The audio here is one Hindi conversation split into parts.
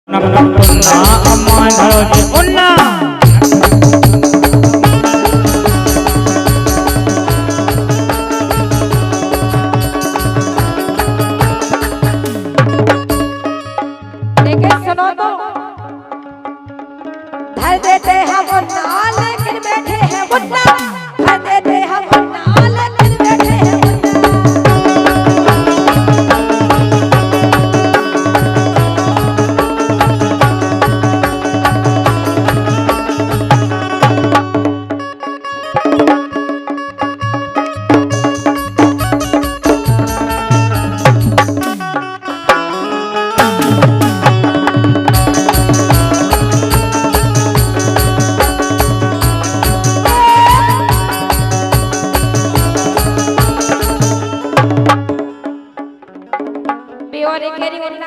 सुनो तो धर देते हैं वो नाल लेकिन बैठे हैं मुन्ना, धर देते हैं वो नाल लेकिन बैठे हैं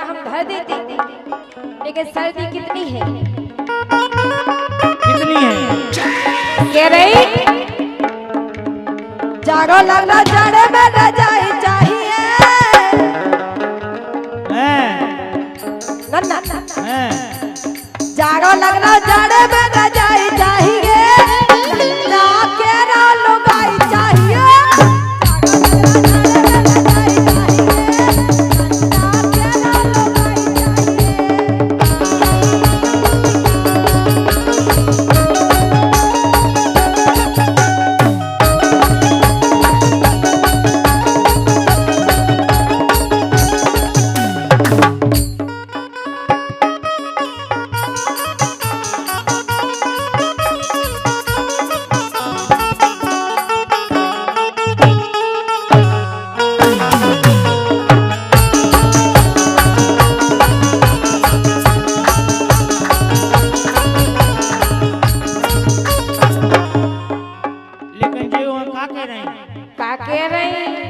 हम धर देते, लेकिन सर्दी कितनी है? कितनी है? कह रही जाड़ो लगना जाड़े में रजाई चाहिए ना जाड़ो लगना जाड़े में रजाई चाहिए ना केरा लुगाई चाहिए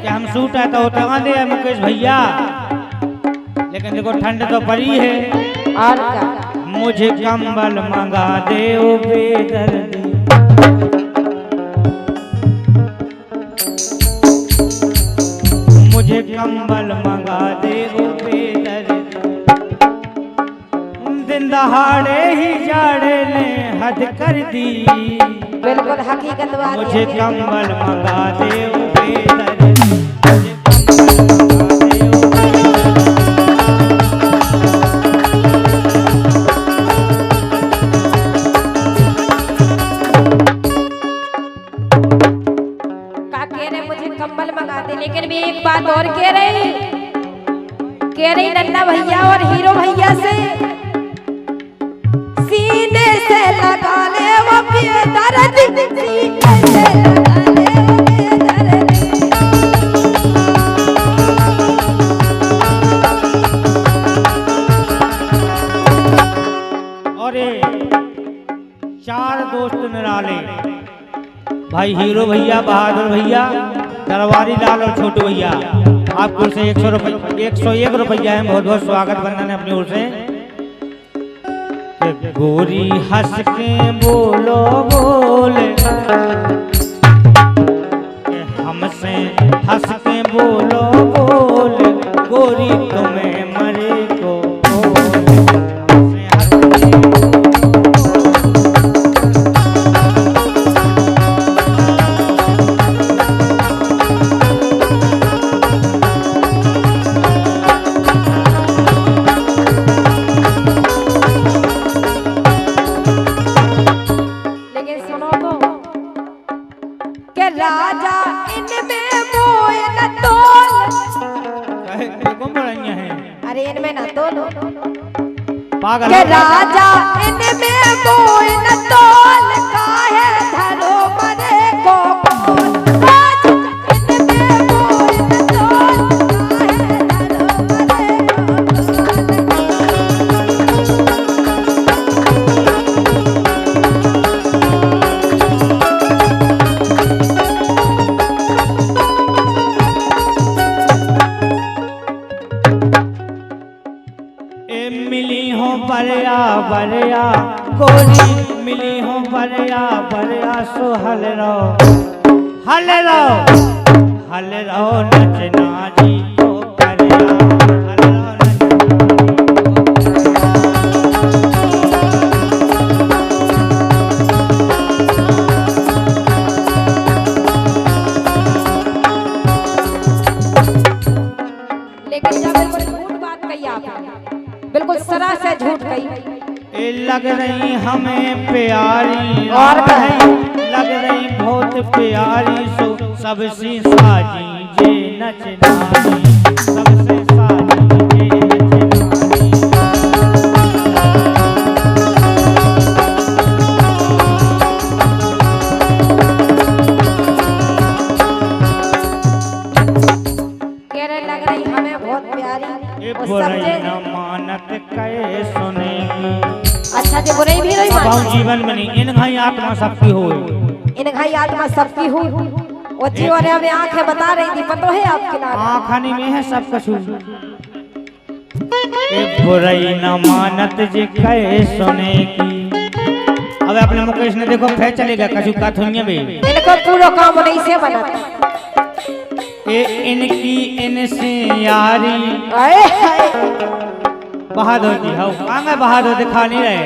हम सूट है तो टंगा दे मुकेश भैया, लेकिन देखो ठंड तो पड़ी है और क्या? मुझे कंबल मंगा दे ओ बेदर्दी, मुझे कंबल मंगा दे ओ बेदर्दी, दिन दहाड़े ही जाड़े ने हद कर दी, बिल्कुल हकीकत बात। मुझे कंबल मंगा दे ओ बेदर्दी। कंबल मंगाते, लेकिन भी एक बात और कह रही नन्ना भैया और हीरो भैया से सीने से लगा ले वो बेदर्द, सीने से लगा ले वो बेदर्द। और चार दोस्त निराले भाई हीरो भैया, बहादुर भैया, दरबारी लाल और छोटू भैया, आपको से 101 रुपया है, बहुत बहुत स्वागत वंदन है अपनी ओर से। गोरी हंस के बोलो बोले, हमसे हंस के बोलो बोले, गोरी तुम्हें मरे को राजा इनमें मोए न तोल, अरे इनमें न तोल पागल के राजा इनमें मोए न तोल, काहे धरो मरे को राजा इनमें मोए न तोल, काहे धरो मरे मिली हो बरिया बरिया गोरी, मिली हो बरिया बरिया सो हल रहो नचना जी को करिया, हल रहो नचना जी को दूसरा से झूठ कही। ए लग रही हमें प्यारी और लग रही बहुत प्यारी सो सबसे साजी जे नचनारी सबसे साजी जे नचनारी। कह रहे लग रही हमें बहुत प्यारी। ए बुराई न मानत कहे सुनेगी। अच्छा जी बुराई भी नहीं बहु मानती। जीवन में नहीं इन घाई आत्मा सबकी हो। इन घाई आत्मा सबकी हुई। वो जी और हमें आंखें बता रही थी, पता है आपके नाम आँखनी में है सब कछु। ए बुराई न मानत जे कहे सुनेगी। अब अपने मुकेश ने देखो फिर चलेगा कछु का थुनिया में। इनको पूरा काम नहीं से बनाता। ए इनकी इनसे यारी। आए हाय बहादुर जी हो कहाँ बहादुर दिखा नहीं रहे।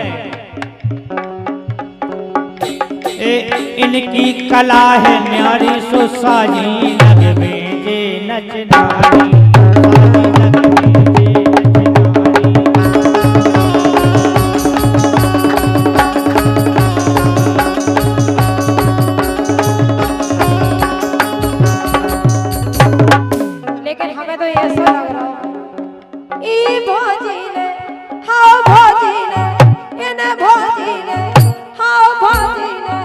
ए इनकी कला है न्यारी सो साजी लगवे जे नचनारी साजी लगवे जे नचनारी। लेकिन हमें तो ऐसा लग रहा ई भौजी ने हाओ भौजी ने इन्हें भौजी ने हाओ भौजी ने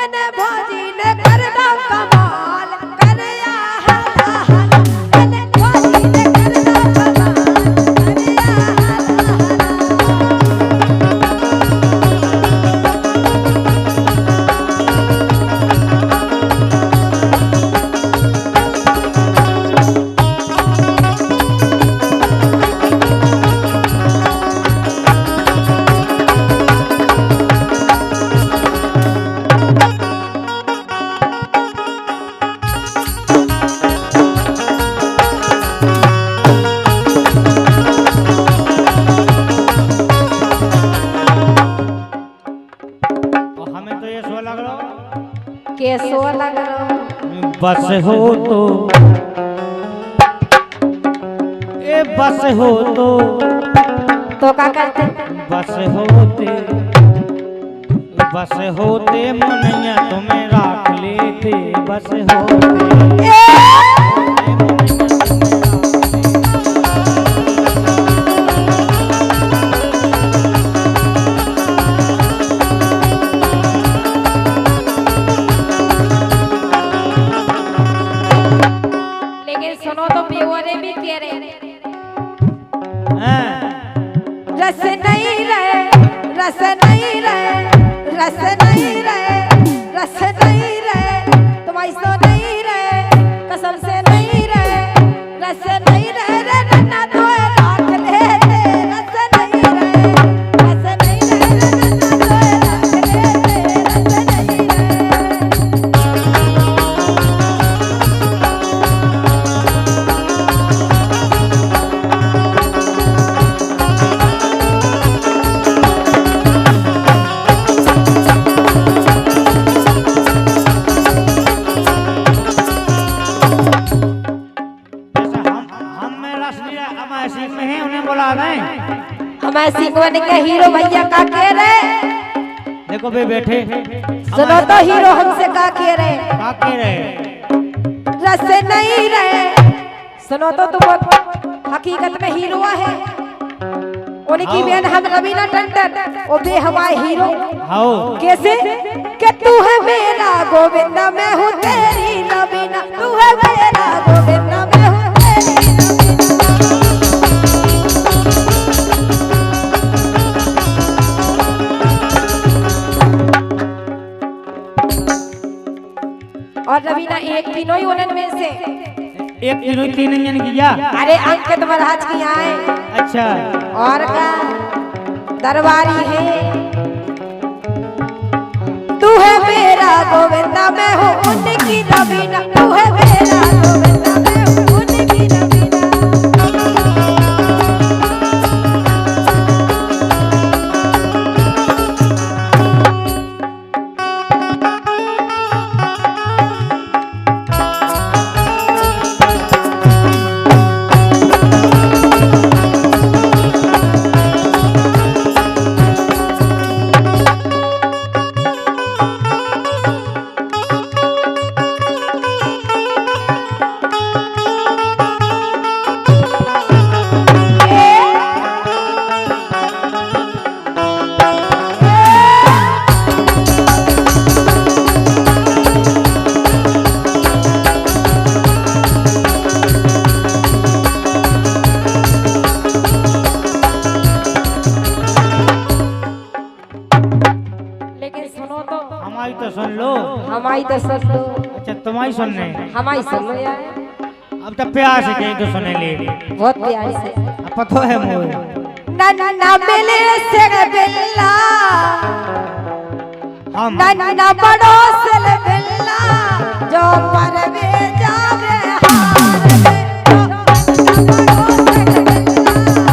इन्हें भौजी ने करना कमाल करया हला हला इन्हें भौजी ने करना कमाल करया कैसो लग रहा बस हो तो ए बस हो तो क्या करते बस होते मुनैया तुम्हें राख लेते बस होते लेकिन सुनो तो बेवरे भी कह रहे रस नहीं रहे रस नहीं रहे रस नहीं रहे रस नहीं रहे तुम ऐसा नहीं रहे कसम से नहीं रहे रस नहीं रहे रे नन्ना तो राख लेते रस नहीं रहे रस नहीं रहे रे नन्ना तो राख लेते रस नहीं रहे। हमारे सिंगवन के हीरो भैया का कह रहे देखो बे बैठे सुनो तो हीरो हमसे का कह रहे रस नहीं रहे सुनो तो तुम हकीकत में हीरो है उनकी बहन हम रवीना टंडन वो बे हमारे हीरो कैसे कि तू है मेरा गोविंदा मैं हूँ तेरी रवीना तू है मेरा गोविंदा मैं हूँ तेरी और रवीना एक तीनों ही उन्हें में से एक तीनों तीन जन किया। अरे अंकित महाराज की यहाँ है। अच्छा और का दरबारी है तू है मेरा गोविंदा मैं हूँ उनकी रवीना तू है मेरा गोविंदा मैं हूँ उनकी रवीना। हमारी तो सुन लो। अच्छा तुम्हारी सुनने, हमारी सुन लो यार, अब तो प्यार से कहीं तो सुने ले, बहुत प्यार से। अब पता है मोर नन्ना मिले से बिल्ला, हम नन्ना बड़ो से बिल्ला, जो पर भी जावे हार में, जो नन्ना बड़ो से बिल्ला, जो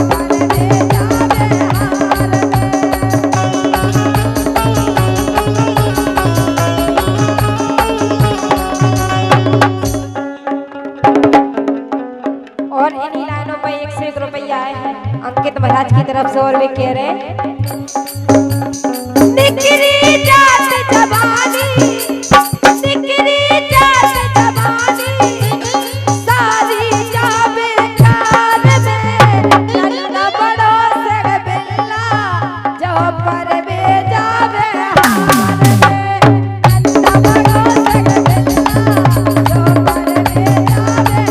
पर भी जावे हार में। और इन्हीं लाइनों में 101 रुपया है अंकित महाराज की तरफ से। और वे कह रहे हैं, निकली जात जवानी, निकली जात जवानी, सारी जावे कार में, नन्ना बड़ो से बिल्ला, जो पर भी जावे हार में, नन्ना बड़ो से बिल्ला, जो पर भी जावे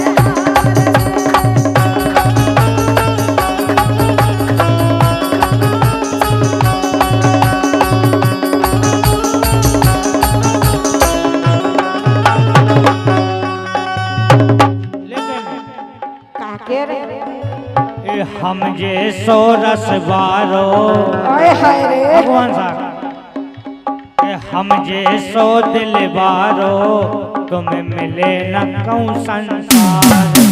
हम जे सो रस बारो, हाय हाय रे भगवान साहब, हम जे सो दिल बारो, तुम्हें मिले न कहूँ संसार में।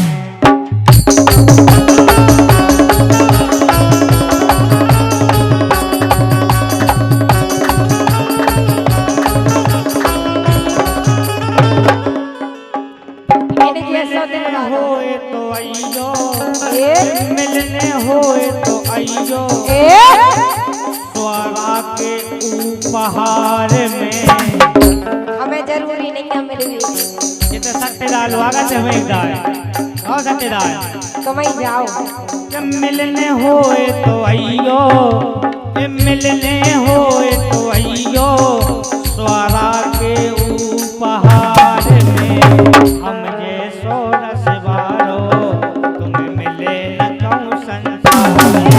होए तो आइयो, मिलने होए तो आइयो, स्वरा के उपहार में। हमें जरूरी नहीं है मिलने, ये तो सत्यदाल वागा से हमें दाए और सत्यदाल तुम ही जाओ। जब मिलने होए तो आइयो, मिलने होए तो आइयो, स्वरा के उपहार में। हम जे सो रस बारो, तुम्हें मिले न कहूँ संसार में।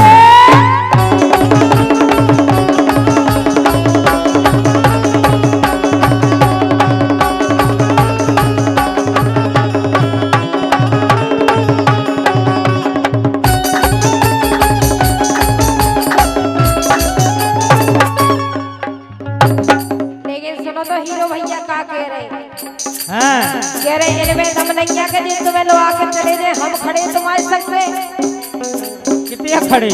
हीरो भैया का कह रहे हैं, कह रहे इनमें दम नहीं है कि तुम्हें लो आकर चले जाए, हम खड़े तुम्हारे संग में। कितने खड़े?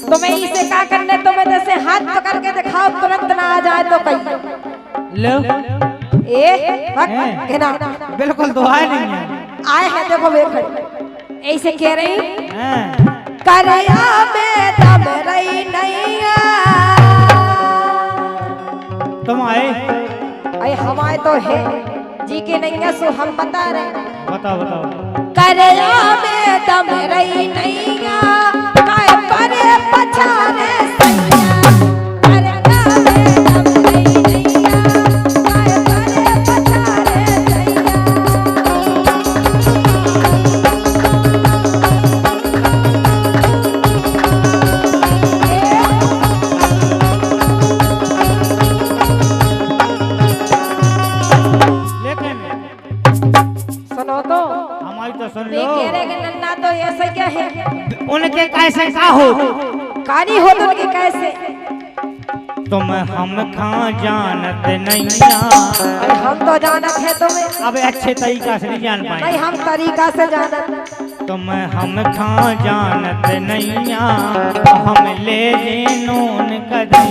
तुम्हें इसे क्या करने, तुम्हें जैसे हाथ पकड़ के दिखाओ, तुरंत ना आ जाए तो कहीं लो कहना बिल्कुल तो आए नहीं है, आए हैं देखो वे खड़े। ऐसे कह रही करया में दम रही नहीं है। तुम आए? अरे हम आए तो है जी के नहीं है, सो हम बता रहे। बताओ बताओ। करया में दम रही नहीं है, काय परे पछारे सैया, करया में दम रही नहीं है, काय परे पछारे सैया। सुनो तो हमारी तो सुन लो। कह रहे कि नन्ना तो ऐसा क्या है, उनके कैसे का हो, कहानी हो तो उनके कैसे। तुम हम कहाँ जानत नहीं, हम तो जानत है तुम्हें। अब अच्छे तरीका से नहीं जान पाए। नहीं हम तरीका से जानत। तुम हम कहाँ जानत नहीं, हम ले नून कदी।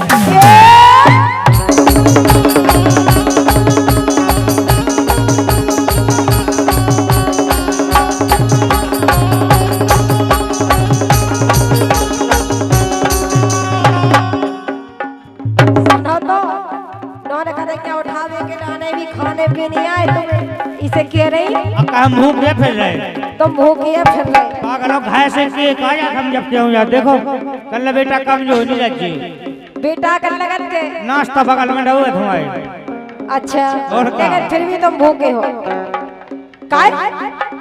उठावे के लाने भी खाने भी नहीं आए तुम्हें, इसे कह रही मुंह के फिर रहे तो मुंह किए फिर रहे पागल घाय से हम जब क्यों यार देखो कल बेटा कम जो नहीं रखी बेटा कर लगन के नाश्ता बगल में रहो तुम्हारे। अच्छा लेकिन फिर भी तुम भूखे हो काय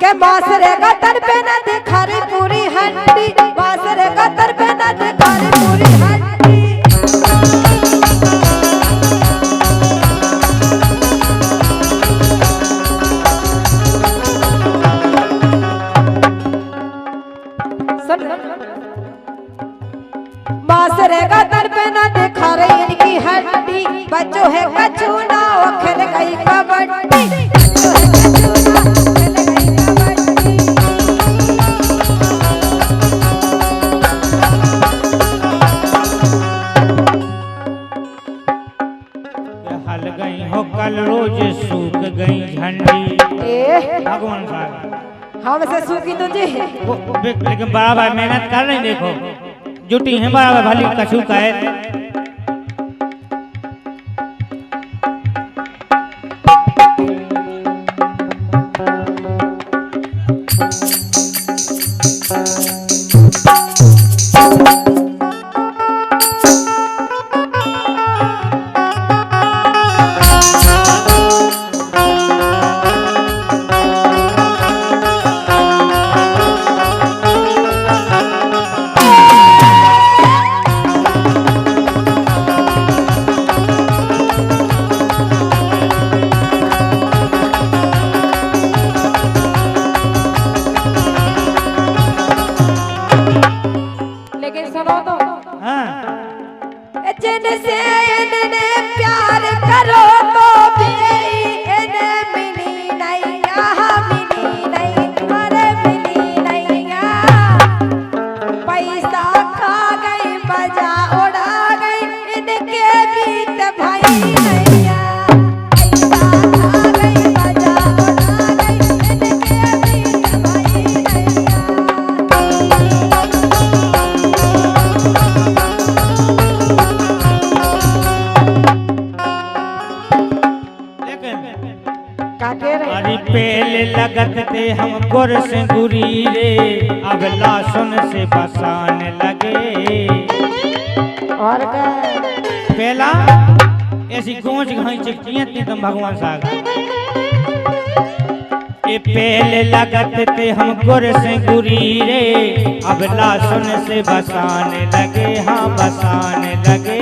के बासरे का तर पे न दिखा रे पूरी हड्डी, बासरे का तर पे न दिखा रे पूरी हड्डी। बासरे का दर पे ना दिखा रही इनकी हड्डी, बच्चों है कछू ना वो खेल गई कबड्डी, बच्चों है कछू ना वो खेल गई कबड्डी। हल गई हो कल रोज सूख गई झंडी। भगवान साहब हमसे सूखी तुझे लेकिन बराबर मेहनत कर रही, देखो जुटी है बराबर भली कछू का है। जिनसे इनने प्यार करो तो भी इन्हें मिली नहीं, यहाँ मिली नहीं, अरे मिली नहीं। पैसा खा गई मजा उड़ा गई इनके बीत भाई नहीं, पैसा खा गई मजा उड़ा गई इनके बीत भाई नहीं। अरे पहले लगत थे हम गुर से गुरी रे, अब लाशुन से बसाने लगे। और क्या पहला ऐसी गूंज घाई चिपचियां थी तुम भगवान साहब। ये पहले लगत थे हम गुर से गुरी रे, अब लाशुन से बसाने लगे, हाँ बसाने लगे।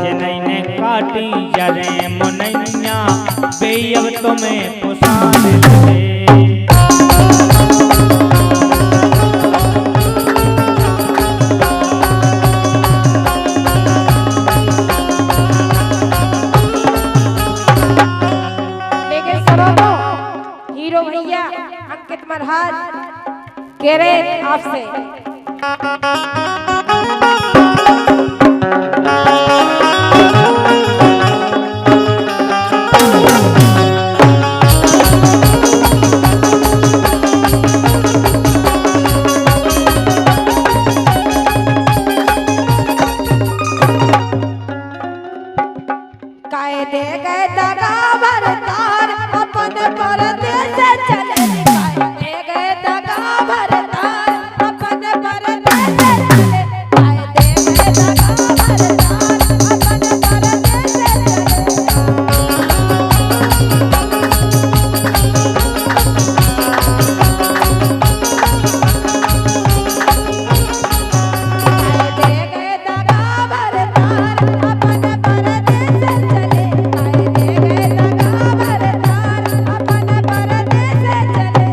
जिन्हें काटी जरे मुनैया बेअब तुम्हें पुसाने लगे। लेकिन सुनो तो हीरो भैया अंकित महाराज कह रहे आपसे दे गए दगा भरतार अपन परदेस चले, दे गए दगा भरतार अपन परदेस चले, दे गए दगा भरतार अपन परदेस चले, दे गए दगा भरतार अपन परदेस चले।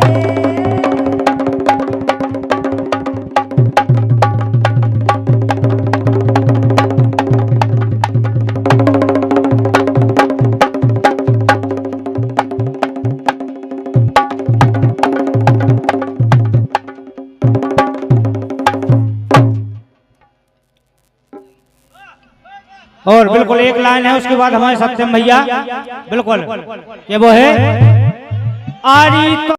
और बिल्कुल एक लाइन है, उसके बाद हमारे सत्यम भैया बिल्कुल ये वो है आरी तो